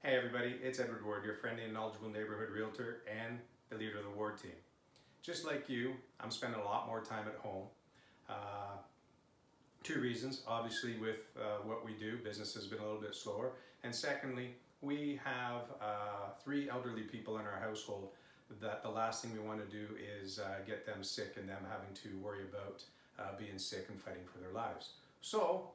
Hey everybody, it's Edward Ward, your friendly and knowledgeable neighborhood realtor and the leader of the Ward team. Just like you, I'm spending a lot more time at home. Uh, Two reasons, obviously with what we do, business has been a little bit slower. And secondly, we have three elderly people in our household that the last thing we want to do is get them sick and them having to worry about being sick and fighting for their lives. So,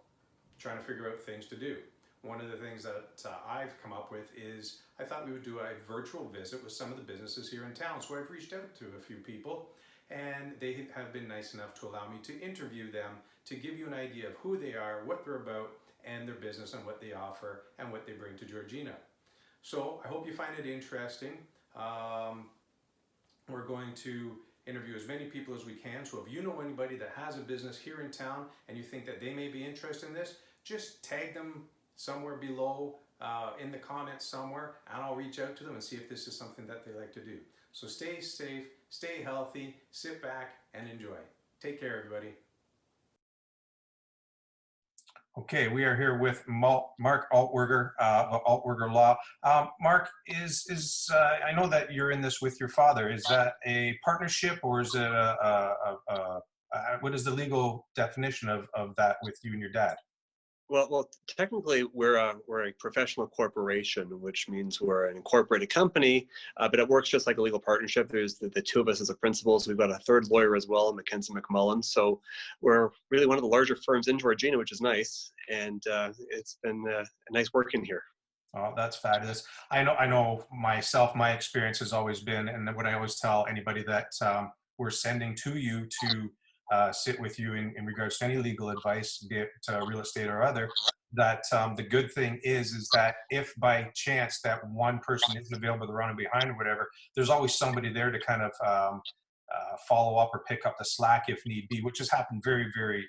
trying to figure out things to do. One of the things that I've come up with is I thought we would do a virtual visit with some of the businesses here in town. So I've reached out to a few people and they have been nice enough to allow me to interview them to give you an idea of who they are, what they're about, and their business and what they offer and what they bring to Georgina. So I hope you find it interesting. We're going to interview as many people as we can. So if you know anybody that has a business here in town and you think that they may be interested in this, just tag them somewhere below in the comments somewhere, and I'll reach out to them and see if this is something that they like to do. So stay safe, stay healthy, sit back and enjoy. Take care, everybody. Okay, we are here with Mark Altwerger of Altwerger Law. Mark, I know that you're in this with your father. Is that a partnership, or is it what is the legal definition of that with you and your dad? Well, technically, we're a professional corporation, which means we're an incorporated company, but it works just like a legal partnership. There's the two of us as a principals. We've got a third lawyer as well, Mackenzie McMullen. So we're really one of the larger firms in Georgina, which is nice, and it's been nice working here. Oh, that's fabulous. I know myself, my experience has always been, and what I always tell anybody that we're sending to you to sit with you in regards to any legal advice, be it real estate or other, that the good thing is that if by chance that one person isn't available, they're running behind or whatever, there's always somebody there to kind of follow up or pick up the slack if need be, which has happened very, very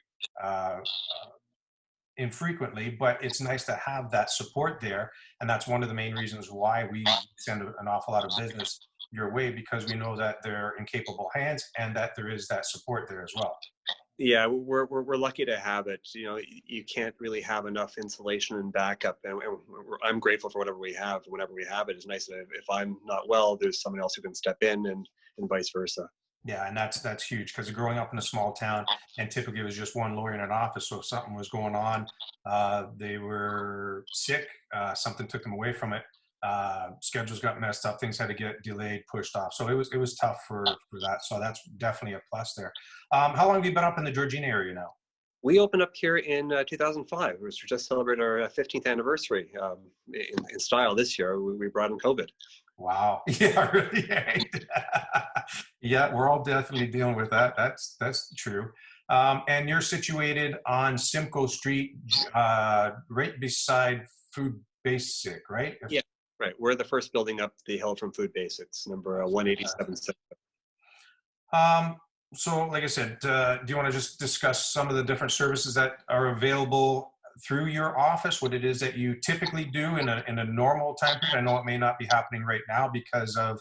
infrequently, but it's nice to have that support there. And that's one of the main reasons why we send an awful lot of business your way, because we know that they're in capable hands and that there is that support there as well. Yeah, we're lucky to have it. You know, you can't really have enough insulation and backup, and I'm grateful for whatever we have. Whenever we have it, it's nice that if I'm not well, there's someone else who can step in, and vice versa. Yeah, and that's huge, because growing up in a small town, and typically it was just one lawyer in an office. So if something was going on, they were sick, something took them away from it. Schedules got messed up, things had to get delayed, pushed off. So it was tough for that. So that's definitely a plus there. How long have you been up in the Georgina area now? We opened up here in 2005. We just celebrated our 15th anniversary in style this year. We brought in COVID. Wow. Yeah, really. Yeah, we're all definitely dealing with that. That's true. And you're situated on Simcoe Street, right beside Food Basic, right? Yeah, right. We're the first building up the hill from Food Basics, number 187. So like I said, do you want to just discuss some of the different services that are available through your office, what it is that you typically do in a normal time period? I know it may not be happening right now because of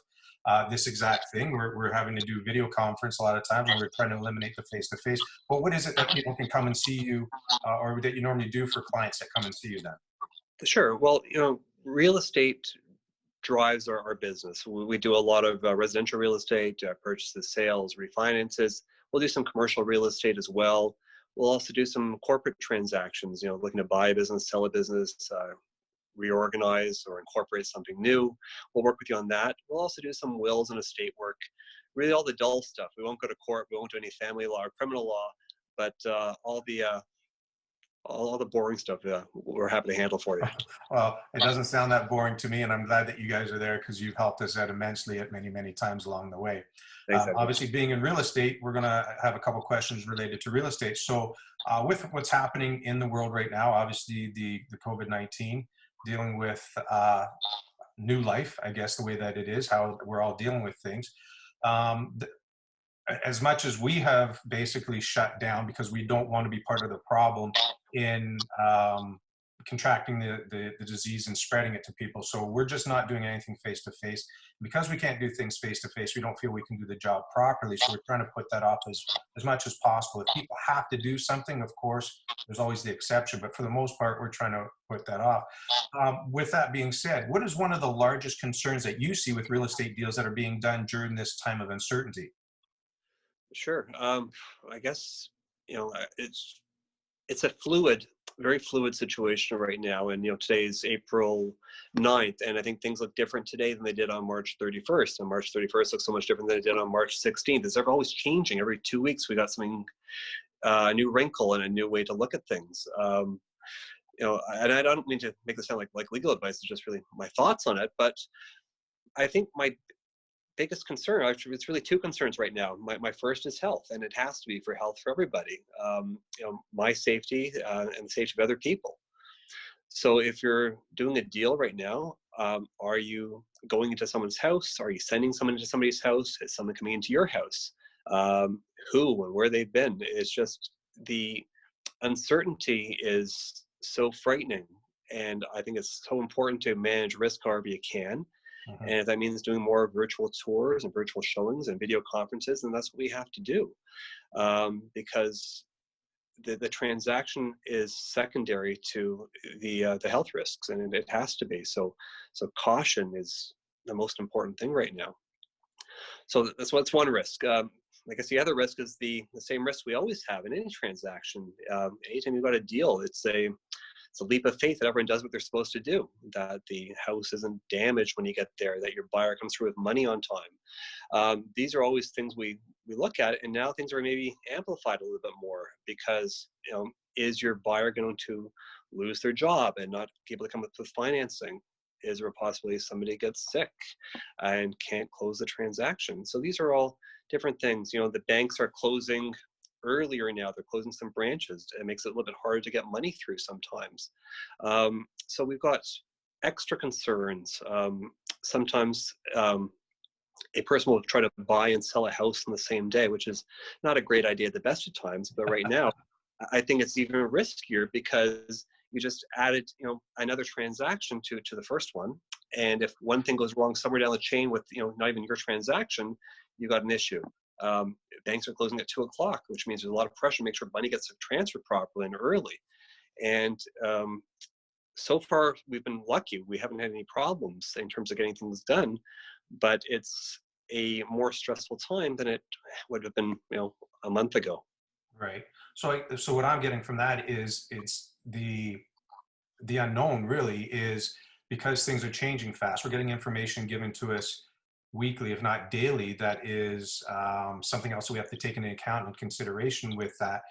this exact thing. We're having to do video conference a lot of times, and we're trying to eliminate the face-to-face. But what is it that people can come and see you, or that you normally do for clients that come and see you then? Sure. Well, you know, real estate drives our business. We do a lot of residential real estate, purchases, sales, refinances. We'll do some commercial real estate as well. We'll also do some corporate transactions, you know, looking to buy a business, sell a business, reorganize or incorporate something new. We'll work with you on that. We'll also do some wills and estate work, really all the dull stuff. We won't go to court. We won't do any family law or criminal law, but all the boring stuff, we're happy to handle for you. Well, it doesn't sound that boring to me, and I'm glad that you guys are there, because you've helped us out immensely at many, many times along the way. Obviously, being in real estate, we're going to have a couple questions related to real estate. So with what's happening in the world right now, obviously the COVID-19, dealing with new life, I guess the way that it is, how we're all dealing with things. As much as we have basically shut down because we don't want to be part of the problem in contracting the disease and spreading it to people. So we're just not doing anything face to face. Because we can't do things face to face, we don't feel we can do the job properly. So we're trying to put that off as much as possible. If people have to do something, of course, there's always the exception. But for the most part, we're trying to put that off. With that being said, what is one of the largest concerns that you see with real estate deals that are being done during this time of uncertainty? Sure. I guess, it's a very fluid situation right now. And, today is April 9th, and I think things look different today than they did on March 31st. And March 31st looks so much different than it did on March 16th. It's always changing. Every 2 weeks, we got something, a new wrinkle and a new way to look at things. And I don't mean to make this sound like legal advice. It's just really my thoughts on it. But I think my biggest concern, actually, it's really two concerns right now. My first is health, and it has to be for health for everybody. My safety and the safety of other people. So if you're doing a deal right now, are you going into someone's house? Are you sending someone into somebody's house? Is someone coming into your house? Who and where they've been? It's just the uncertainty is so frightening. And I think it's so important to manage risk however you can. Mhm. And if that means doing more virtual tours and virtual showings and video conferences, then that's what we have to do. Because the transaction is secondary to the health risks, and it has to be. So caution is the most important thing right now. So that's what's one risk. I guess the other risk is the same risk we always have in any transaction. Anytime you've got a deal, it's a leap of faith that everyone does what they're supposed to do, that the house isn't damaged when you get there, that your buyer comes through with money on time. These are always things we look at, and now things are maybe amplified a little bit more because, is your buyer going to lose their job and not be able to come up with financing? Is there a possibility somebody gets sick and can't close the transaction? So these are all different things. The banks are closing earlier now. They're closing some branches. It makes it a little bit harder to get money through sometimes. So we've got extra concerns. Sometimes a person will try to buy and sell a house on the same day, which is not a great idea at the best of times. But right now, I think it's even riskier because you just added, another transaction to the first one. And if one thing goes wrong somewhere down the chain with, not even your transaction, you got an issue. Banks are closing at 2:00, which means there's a lot of pressure to make sure money gets transferred properly and early. And so far, we've been lucky. We haven't had any problems in terms of getting things done, but it's a more stressful time than it would have been, a month ago. Right. So what I'm getting from that is it's the unknown really is because things are changing fast. We're getting information given to us weekly, if not daily, that is something else we have to take into account and consideration with that.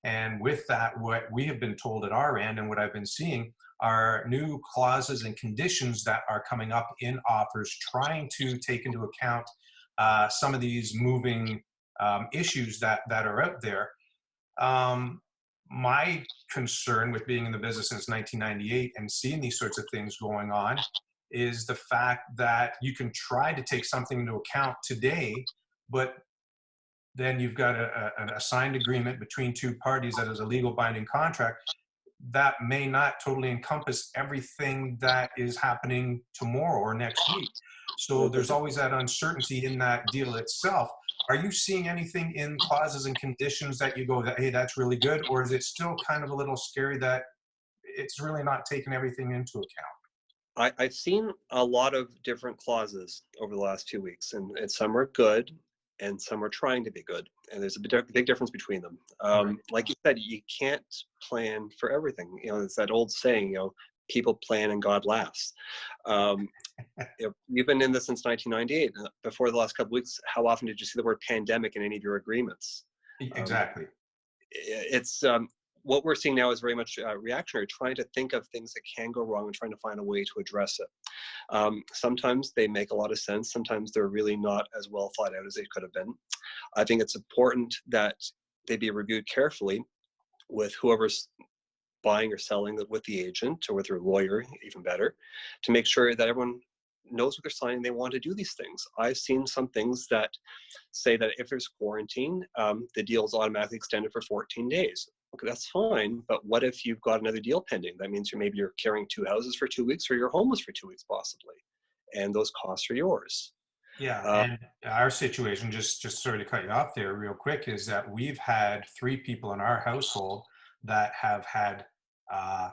And with that, what we have been told at our end and what I've been seeing are new clauses and conditions that are coming up in offers, trying to take into account some of these moving issues that are out there. My concern with being in the business since 1998 and seeing these sorts of things going on is the fact that you can try to take something into account today, but then you've got a signed agreement between two parties that is a legal binding contract that may not totally encompass everything that is happening tomorrow or next week. So there's always that uncertainty in that deal itself. Are you seeing anything in clauses and conditions that you go, that, hey, that's really good? Or is it still kind of a little scary that it's really not taking everything into account? I've seen a lot of different clauses over the last 2 weeks, and some are good, and some are trying to be good, and there's a big difference between them. Right. Like you said, you can't plan for everything. It's that old saying, people plan and God laughs. Um, you've been in this since 1998. Before the last couple of weeks, how often did you see the word pandemic in any of your agreements? Um, Exactly. it's what we're seeing now is very much reactionary, trying to think of things that can go wrong and trying to find a way to address it. Sometimes they make a lot of sense. Sometimes they're really not as well thought out as they could have been. I think it's important that they be reviewed carefully with whoever's buying or selling with the agent or with their lawyer, even better, to make sure that everyone knows what they're signing. They want to do these things. I've seen some things that say that if there's quarantine, the deal is automatically extended for 14 days. Okay, that's fine. But what if you've got another deal pending? That means maybe you're carrying two houses for 2 weeks, or you're homeless for 2 weeks, possibly, and those costs are yours. Yeah, Uh, and our situation, just sorry to cut you off there real quick, is that we've had three people in our household that have had uh,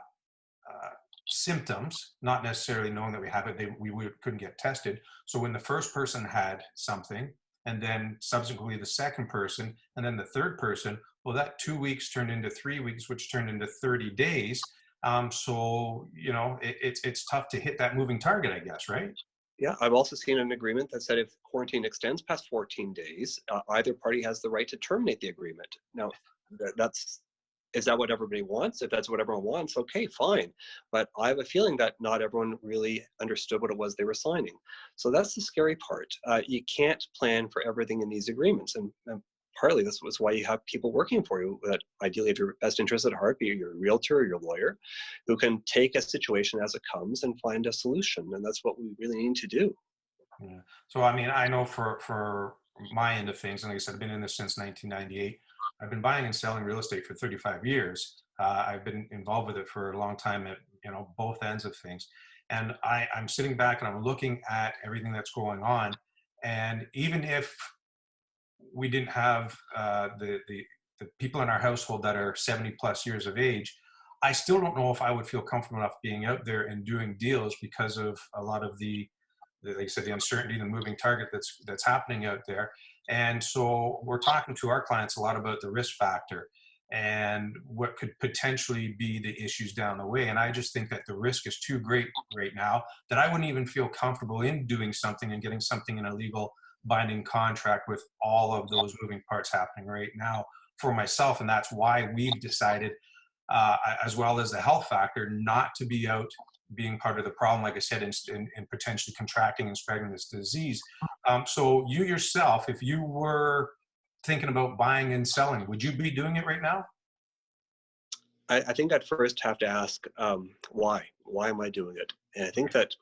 uh, symptoms, not necessarily knowing that we have it. We couldn't get tested. So when the first person had something, and then subsequently the second person, and then the third person, well, that 2 weeks turned into 3 weeks, which turned into 30 days. So it's tough to hit that moving target, I guess, right? yeah, I've also seen an agreement that said if quarantine extends past 14 days, either party has the right to terminate the agreement. Now, that's is that what everybody wants? If that's what everyone wants, okay, fine. But I have a feeling that not everyone really understood what it was they were signing. So that's the scary part. You can't plan for everything in these agreements, and partly this was why you have people working for you that ideally have your best interest at heart, be it your realtor or your lawyer, who can take a situation as it comes and find a solution. And that's what we really need to do. Yeah. So I mean, I know for my end of things, and like I said, I've been in this since 1998. I've been buying and selling real estate for 35 years. I've been involved with it for a long time at both ends of things, and I'm sitting back and I'm looking at everything that's going on, and even if we didn't have the people in our household that are 70 plus years of age, I still don't know if I would feel comfortable enough being out there and doing deals because of a lot of like I said, the uncertainty, the moving target that's happening out there. And so we're talking to our clients a lot about the risk factor and what could potentially be the issues down the way. And I just think that the risk is too great right now that I wouldn't even feel comfortable in doing something and getting something in a legal binding contract with all of those moving parts happening right now for myself. And that's why we've decided, as well as the health factor, not to be out being part of the problem, like I said, in potentially contracting and spreading this disease. So you yourself, if you were thinking about buying and selling, would you be doing it right now? I think I'd first have to ask why. Why am I doing it? And I think that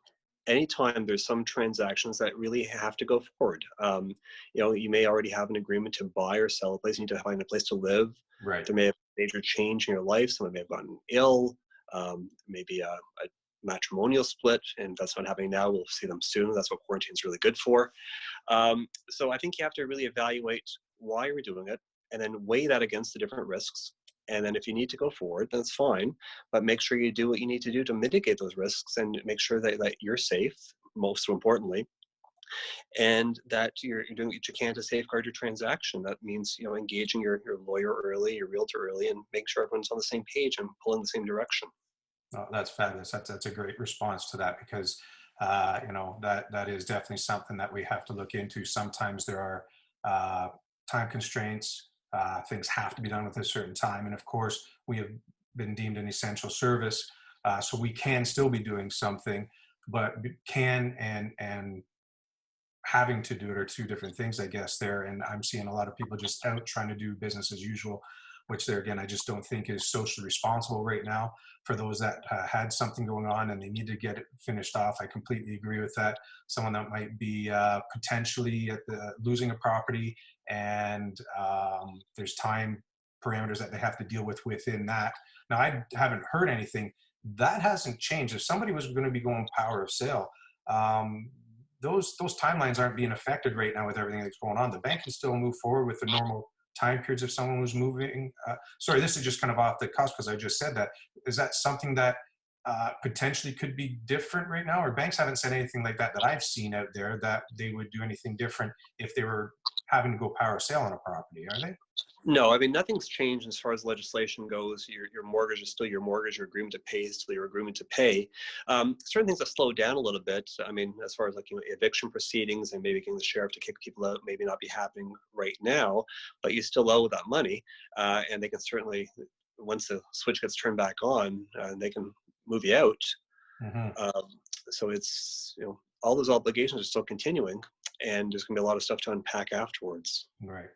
anytime there's some transactions that really have to go forward, you may already have an agreement to buy or sell a place. You need to find a place to live. Right. There may have been a major change in your life. Someone may have gotten ill. Maybe a matrimonial split, and that's not happening now. We'll see them soon. That's what quarantine is really good for. So I think you have to really evaluate why you're doing it, and then weigh that against the different risks. And then if you need to go forward, then it's fine. But make sure you do what you need to do to mitigate those risks and make sure that you're safe, most importantly, and that you're doing what you can to safeguard your transaction. That means engaging your lawyer early, your realtor early, and make sure everyone's on the same page and pulling in the same direction. Oh, that's fabulous. That's a great response to that because that is definitely something that we have to look into. Sometimes there are time constraints. Things have to be done with a certain time, and of course, we have been deemed an essential service, so we can still be doing something, but can and having to do it are two different things, I guess, there. And I'm seeing a lot of people just out trying to do business as usual, which there again, I just don't think is socially responsible right now for those that had something going on and they need to get it finished off. I completely agree with that. Someone that might be potentially losing a property and there's time parameters that they have to deal with within that. Now, I haven't heard anything. That hasn't changed. If somebody was going to be going power of sale, um, those timelines aren't being affected right now with everything that's going on. The bank can still move forward with the normal time periods if someone was moving. Sorry, this is just kind of off the cusp because I just said that. Is that something that potentially could be different right now? Or banks haven't said anything like that I've seen out there that they would do anything different if they were having to go power sale on a property, are they? No, I mean, nothing's changed as far as legislation goes. Your mortgage is still your mortgage. Your agreement to pay is still your agreement to pay. Certain things have slowed down a little bit. I mean, as far as eviction proceedings and maybe getting the sheriff to kick people out, maybe not be happening right now, but you still owe that money, and they can certainly, once the switch gets turned back on, they can move you out. Mm-hmm. Um, so it's all those obligations are still continuing, and there's going to be a lot of stuff to unpack afterwards. Right.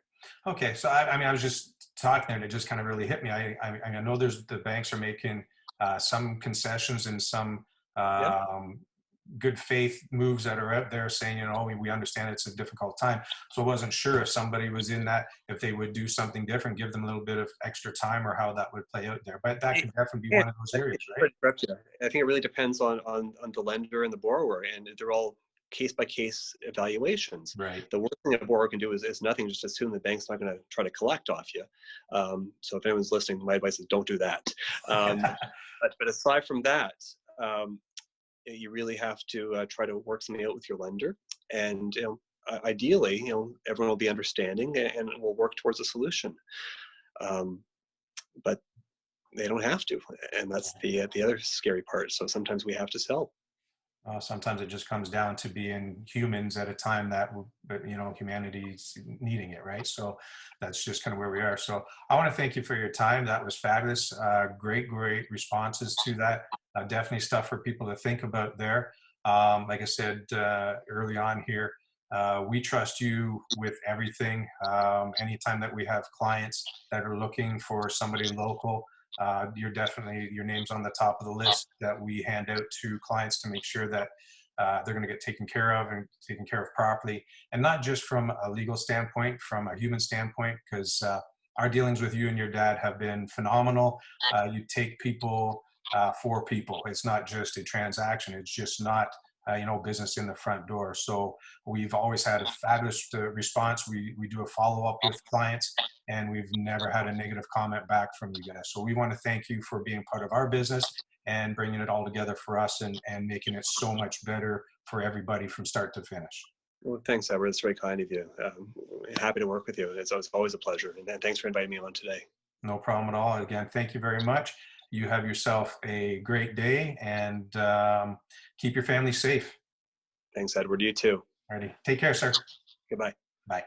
Okay. So I mean, I was just talking there, and it just kind of really hit me. I know there's the banks are making some concessions and some Yeah. um, good faith moves that are out there saying, you know, we understand it's a difficult time. So I wasn't sure if somebody was in that, if they would do something different, give them a little bit of extra time, or how that would play out there. But that could definitely be Yeah, one of those areas, I right? think it really depends on the lender and the borrower, and they're all case by case evaluations. Right. The worst thing a borrower can do is nothing. Just assume the bank's not going to try to collect off you. So if anyone's listening, my advice is don't do that. But aside from that, you really have to try to work something out with your lender, and ideally, everyone will be understanding and we'll work towards a solution. But they don't have to, and that's the other scary part. So sometimes we have to sell. Sometimes it just comes down to being humans at a time that, you know, humanity's needing it, right? So that's just kind of where we are. So I want to thank you for your time. That was fabulous. Great responses to that. Definitely stuff for people to think about there. Like I said early on here, we trust you with everything. Anytime that we have clients that are looking for somebody local, your name's on the top of the list that we hand out to clients to make sure that they're going to get taken care of and taken care of properly, and not just from a legal standpoint, from a human standpoint, because our dealings with you and your dad have been phenomenal. You take people for people. It's not just a transaction. It's just not business in the front door. So we've always had a fabulous response. We do a follow-up with clients, and we've never had a negative comment back from you guys. So we want to thank you for being part of our business and bringing it all together for us, and making it so much better for everybody from start to finish. Well, thanks, Edward. It's very kind of you. Happy to work with you. It's always a pleasure. And thanks for inviting me on today. No problem at all. Again, thank you very much. You have yourself a great day, and keep your family safe. Thanks, Edward. You too. Alrighty. Take care, sir. Goodbye. Bye.